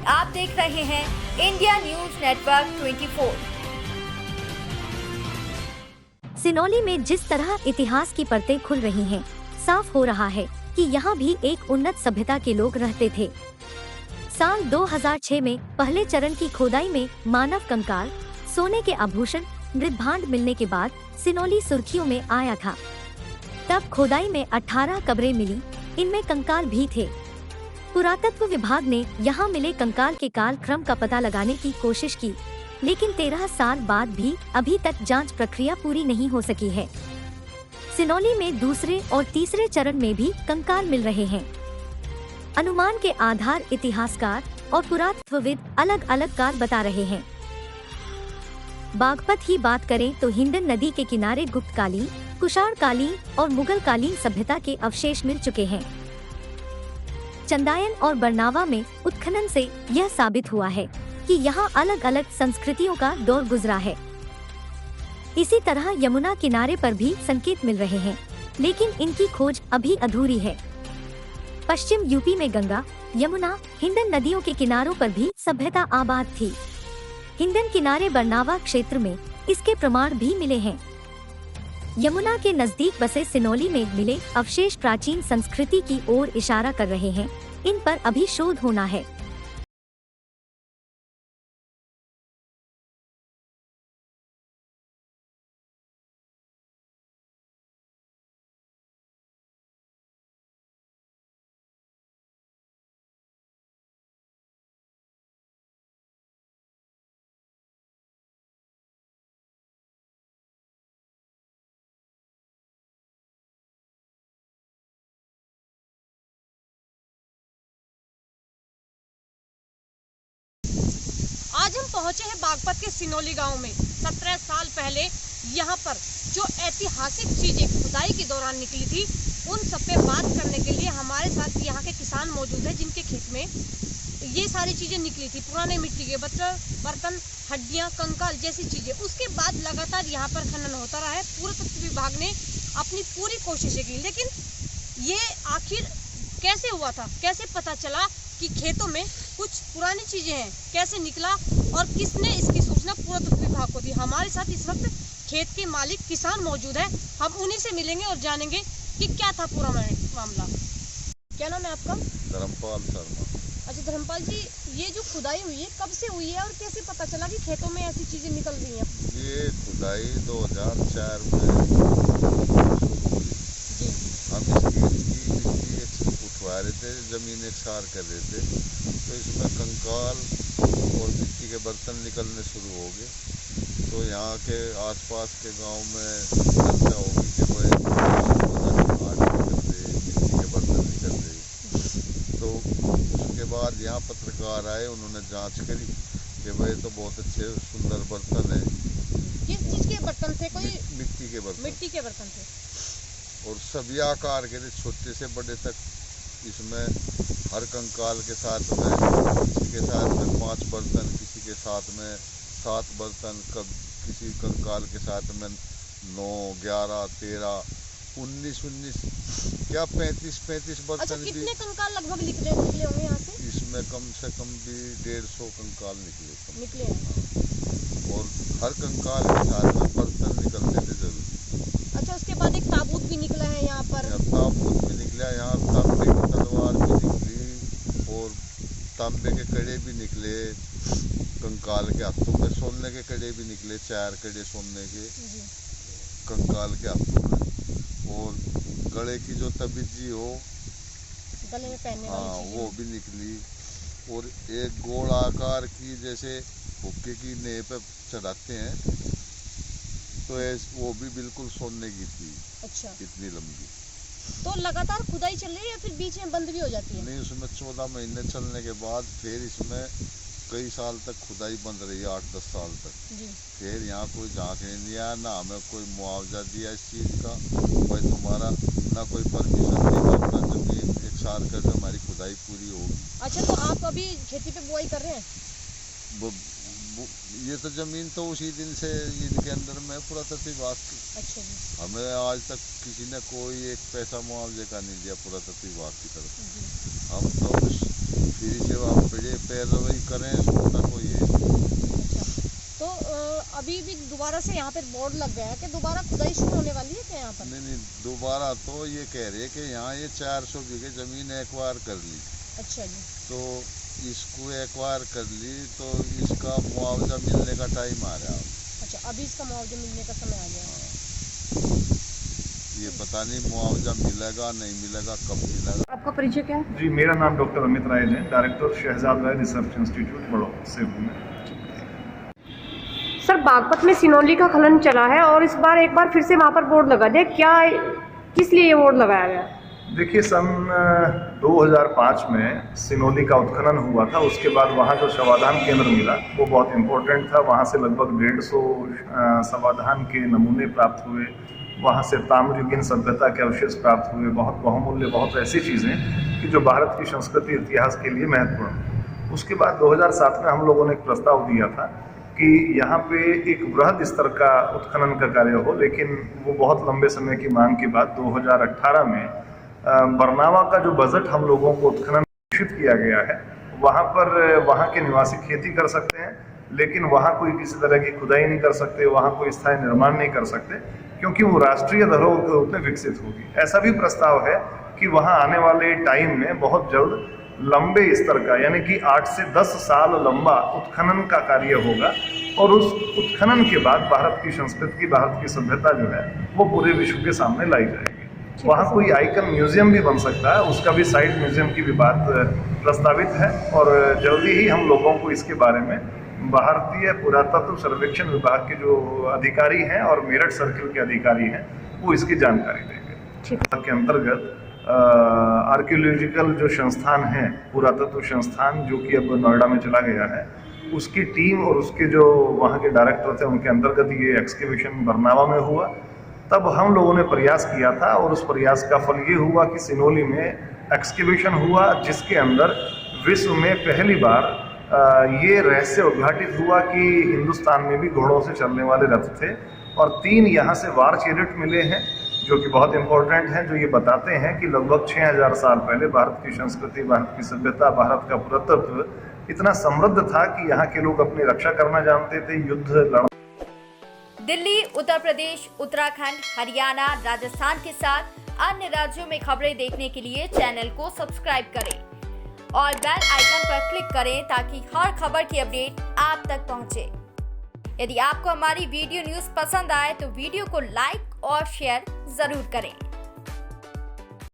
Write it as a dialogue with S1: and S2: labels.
S1: आप देख रहे हैं इंडिया न्यूज नेटवर्क 24।
S2: सिनौली में जिस तरह इतिहास की परतें खुल रही हैं, साफ हो रहा है कि यहाँ भी एक उन्नत सभ्यता के लोग रहते थे। साल 2006 में पहले चरण की खोदाई में मानव कंकाल, सोने के आभूषण, मृदभांड मिलने के बाद सिनौली सुर्खियों में आया था। तब खोदाई में 18 कब्रें मिली, इनमें कंकाल भी थे। पुरातत्व विभाग ने यहाँ मिले कंकाल के काल क्रम का पता लगाने की कोशिश की, लेकिन 13 साल बाद भी अभी तक जांच प्रक्रिया पूरी नहीं हो सकी है। सिनौली में दूसरे और तीसरे चरण में भी कंकाल मिल रहे हैं। अनुमान के आधार इतिहासकार और पुरातत्वविद अलग अलग काल बता रहे हैं। बागपत ही बात करें तो हिंडन नदी के किनारे गुप्तकालीन, कुषाणकालीन और मुगलकालीन सभ्यता के अवशेष मिल चुके हैं। चंदायन और बरनावा में उत्खनन से यह साबित हुआ है कि यहाँ अलग अलग संस्कृतियों का दौर गुजरा है। इसी तरह यमुना किनारे पर भी संकेत मिल रहे हैं, लेकिन इनकी खोज अभी अधूरी है। पश्चिम यूपी में गंगा, यमुना, हिंडन नदियों के किनारों पर भी सभ्यता आबाद थी। हिंडन किनारे बरनावा क्षेत्र में इसके प्रमाण भी मिले हैं। यमुना के नजदीक बसे सिनौली में मिले अवशेष प्राचीन संस्कृति की ओर इशारा कर रहे हैं। इन पर अभी शोध होना है।
S3: आज हम पहुंचे हैं बागपत के सिनौली गांव में। 17 साल पहले यहां पर जो ऐतिहासिक चीजें खुदाई के दौरान निकली थी, उन सब पे बात करने के लिए हमारे साथ यहां के किसान मौजूद हैं, जिनके खेत में ये सारी चीजें निकली थी। पुराने मिट्टी के बर्तन, हड्डियां, कंकाल जैसी चीजें। उसके बाद लगातार यहाँ पर खनन होता रहा है। पुरातत्व विभाग ने अपनी पूरी कोशिशें की, लेकिन ये आखिर कैसे हुआ था, कैसे पता चला कि खेतों में कुछ पुरानी चीजें हैं, कैसे निकला और किसने इसकी सूचना पुरातत्व विभाग को दी। हमारे साथ इस वक्त खेत के मालिक किसान मौजूद हैं। हम उन्हीं से मिलेंगे और जानेंगे कि क्या था पूरा मामला। क्या नाम है आपका?
S4: धर्मपाल शर्मा।
S3: अच्छा धर्मपाल जी, ये जो खुदाई हुई है कब से हुई है और कैसे पता चला कि खेतों में ऐसी चीजें निकल रही हैं?
S4: ये खुदाई 2004 में
S3: जी।
S4: हम इसकी मिट्टी उठवा रहे थे, जमीन एकसार कर रहे थे, तो इसमें कंकाल और मिट्टी के बर्तन निकलने शुरू हो गए। तो यहाँ के आसपास के गांव में चर्चा होगी कि भाई मिट्टी के बर्तन निकल रहे। तो उसके बाद यहाँ पत्रकार आए, उन्होंने जांच करी कि भाई तो बहुत अच्छे सुंदर बर्तन है।
S3: किस चीज के बर्तन थे? कोई
S4: मिट्टी के बर्तन।
S3: मिट्टी के बर्तन थे
S4: और सभी आकार के थे, छोटे से बड़े तक। इसमें हर कंकाल के साथ में, किसी के साथ में 5 बर्तन, किसी के साथ में 7 बर्तन, किसी कंकाल के साथ में 9, 11, 13, 19 क्या 35 बर्तन।
S3: अच्छा, कितने कंकाल लगभग निकले होंगे यहाँ से?
S4: इसमें कम से कम भी 150 कंकाल निकले
S3: हैं।
S4: और हर कंकाल के साथ में बर्तन निकलते थे जरूर।
S3: अच्छा, उसके बाद एक ताबूत भी निकला है यहाँ पर।
S4: ताबूत भी निकला यहाँ, तांबे की तलवार भी निकली और तांबे के कड़े भी निकले। कंकाल के हाथों में सोने के कड़े भी निकले, 4 कड़े सोने के कंकाल के हाथों में। और गले की जो तबीजी हो,
S3: गले में पहनने वाली
S4: वो भी निकली। और एक गोल आकार की, जैसे हुक्के की नेह पे चढ़ाते हैं, तो वो भी बिल्कुल सोने की थी।
S3: अच्छा,
S4: इतनी लंबी।
S3: तो लगातार खुदाई चल रही है या फिर बीच में बंद भी हो जाती है?
S4: नहीं, उसमें 14 महीने चलने के बाद फिर इसमें कई साल तक खुदाई बंद रही है, 8-10 साल तक
S3: जी।
S4: फिर यहाँ कोई झांक नहीं दिया, ना हमें कोई मुआवजा दिया इस चीज़ का। भाई तुम्हारा ना कोई परमिशन दी, अपना जमीन एकसार कर हमारी खुदाई पूरी होगी।
S3: अच्छा, तो आप अभी खेती पे बुआई कर रहे हैं?
S4: ये तो जमीन तो उसी दिन से इनके अंदर में पुरातत्व विभाग की।
S3: अच्छा जी।
S4: हमें आज तक किसी ने कोई एक पैसा मुआवजे का नहीं दिया पुरातत्व विभाग की तरफ से। हम तो फ्री सेवा पैरवी करें उसका कोई है।
S3: अच्छा, तो अभी भी दोबारा से यहाँ पे बोर्ड लग गया है कि दोबारा खुदाई शुरू होने वाली है क्या यहाँ पर?
S4: नहीं, दोबारा तो ये कह रहे कि यहाँ ये 400 बीघे जमीन एक्वायर कर ली।
S3: अच्छा जी।
S4: तो इसको एक्वायर कर ली तो इसका मुआवजा मिलने का टाइम आ रहा है।
S3: अच्छा, अभी इसका मुआवजा मिलने का समय आ गया है।
S4: ये पता नहीं मुआवजा मिलेगा नहीं मिलेगा, कब मिलेगा।
S3: आपका परिचय क्या है?
S5: जी, मेरा नाम डॉक्टर अमित राय है, डायरेक्टर शहजाद राय रिसर्च इंस्टीट्यूट बड़ौदा से हूँ मैं।
S3: सर, बागपत में सिनोली का खनन चला है और इस बार एक बार फिर से वहाँ पर बोर्ड लगा दिया, क्या किस लिए ये बोर्ड लगाया गया?
S5: देखिए, सन 2005 में सिनोली का उत्खनन हुआ था। उसके बाद वहाँ जो शवाधान केंद्र मिला वो बहुत इम्पोर्टेंट था। वहाँ से लगभग 150 शवाधान के नमूने प्राप्त हुए। वहाँ से ताम्रयुगीन सभ्यता के अवशेष प्राप्त हुए। बहुत बहुमूल्य, बहुत ऐसी चीज़ें कि जो भारत की संस्कृति इतिहास के लिए महत्वपूर्ण। उसके बाद 2007 में हम लोगों ने एक प्रस्ताव दिया था कि यहाँ पे एक बृहद स्तर का उत्खनन का कार्य हो, लेकिन वो बहुत लंबे समय की मांग के बाद 2018 में बरनावा का जो बजट हम लोगों को उत्खनन घोषित किया गया है, वहाँ पर वहाँ के निवासी खेती कर सकते हैं, लेकिन वहाँ कोई किसी तरह की खुदाई नहीं कर सकते, वहाँ कोई स्थायी निर्माण नहीं कर सकते, क्योंकि वो राष्ट्रीय धरोहर के रूप में विकसित होगी। ऐसा भी प्रस्ताव है कि वहाँ आने वाले टाइम में बहुत जल्द लंबे स्तर का, यानी कि 8 से 10 साल लंबा उत्खनन का कार्य होगा और उस उत्खनन के बाद भारत की संस्कृति, भारत की सभ्यता जो है वो पूरे विश्व के सामने लाई जाएगी। वहाँ कोई आइकन म्यूजियम भी बन सकता है, उसका भी साइड म्यूजियम की भी बात प्रस्तावित है और जल्दी ही हम लोगों को इसके बारे में भारतीय पुरातत्व सर्वेक्षण विभाग के जो अधिकारी हैं और मेरठ सर्किल के अधिकारी हैं वो इसकी जानकारी देंगे। के अंतर्गत आर्कियोलॉजिकल जो संस्थान है, पुरातत्व संस्थान, जो कि अब नोएडा में चला गया है, उसकी टीम और उसके जो वहाँ के डायरेक्टर थे उनके अंतर्गत ये एक्सकेवेशन बरनावा में हुआ। तब हम लोगों ने प्रयास किया था और उस प्रयास का फल ये हुआ कि सिनोली में एक्सकेवेशन हुआ, जिसके अंदर विश्व में पहली बार ये रहस्य उद्घाटित हुआ कि हिंदुस्तान में भी घोड़ों से चलने वाले रथ थे और 3 यहाँ से वार चैरिट मिले हैं जो कि बहुत इंपॉर्टेंट हैं, जो ये बताते हैं कि लगभग 6000 साल पहले भारत की संस्कृति, भारत की सभ्यता, भारत का पुरातत्व इतना समृद्ध था कि यहाँ के लोग अपनी रक्षा करना जानते थे, युद्ध लड़।
S1: दिल्ली, उत्तर प्रदेश, उत्तराखंड, हरियाणा, राजस्थान के साथ अन्य राज्यों में खबरें देखने के लिए चैनल को सब्सक्राइब करें और बेल आइकन पर क्लिक करें ताकि हर खबर की अपडेट आप तक पहुंचे। यदि आपको हमारी वीडियो न्यूज़ पसंद आए तो वीडियो को लाइक और शेयर जरूर करें।